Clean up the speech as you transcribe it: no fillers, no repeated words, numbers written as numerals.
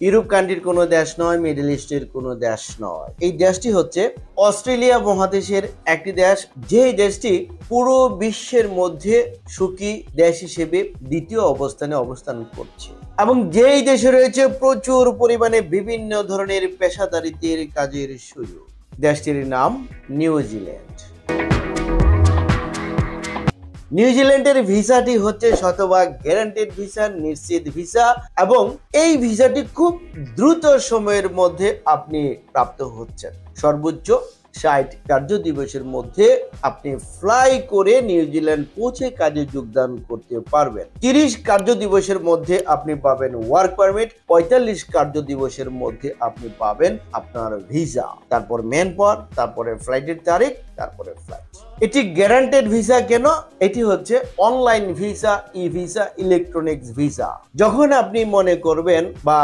Europe কান্ট্রির কোনো দেশ নয়, মিডল ইস্টের কোনো দেশ নয়। এই দেশটি হচ্ছে অস্ট্রেলিয়া মহাদেশের একটি দেশ, যেই দেশটি পুরো বিশ্বের মধ্যে সুখী দেশ হিসেবে দ্বিতীয় অবস্থানে অবস্থান করছে, এবং যেই দেশে রয়েছে প্রচুর পরিমাণে বিভিন্ন ধরনের পেশাদারিত্বের কাজের সুযোগ। দেশটির নাম নিউজিল্যান্ড। নিউজিল্যান্ডের ভিসাটি হচ্ছে শতভাগ গ্যারান্টেড ভিসা, নিশ্চিত ভিসা, এবং এই ভিসাটি খুব দ্রুত সময়ের মধ্যে আপনি প্রাপ্ত হচ্ছেন। সর্বোচ্চ 60 কার্য দিবসের মধ্যে আপনি ফ্লাই করে নিউজিল্যান্ড পৌঁছে কাজে যোগদান করতে পারবেন। 30 কার্য দিবসের মধ্যে আপনি পাবেন ওয়ার্ক পারমিট, 45 কার্য দিবসের মধ্যে আপনি পাবেন আপনার ভিসা, তারপর ম্যান পাওয়ার, তারপরে ফ্লাইটের তারিখ, তারপরে ফ্লাইট। এটি গ্যারান্টেড ভিসা কেন? এটি হচ্ছে অনলাইন ভিসা, ই ভিসা, ইলেকট্রনিক্স ভিসা। যখন আপনি মনে করবেন বা